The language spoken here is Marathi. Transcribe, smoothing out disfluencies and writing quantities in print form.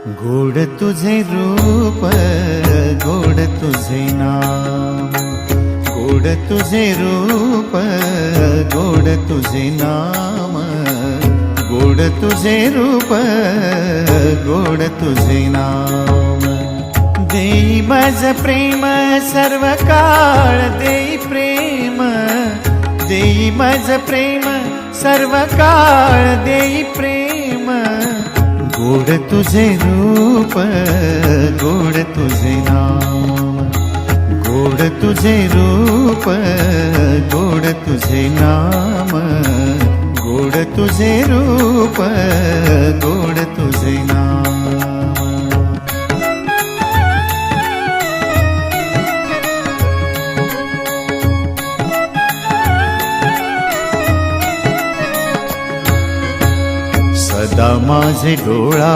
गोड तुझे रूप, गोड तुझे नाम, गोड तुझे रूप, गोड तुझे नाम, गोड तुझे रूप, गोड तुझे नाम। देई माझ प्रेम सर्व काळ, देई प्रेम, देई माझ प्रेम सर्व काळ, देई प्रेम। गोड तुझे रूप, गोड तुझे नाम, गोड तुझे रूप, गोड तुझे नाम, गोड तुझे रूप, गोड तुझे नाम। सदा माझे डोळा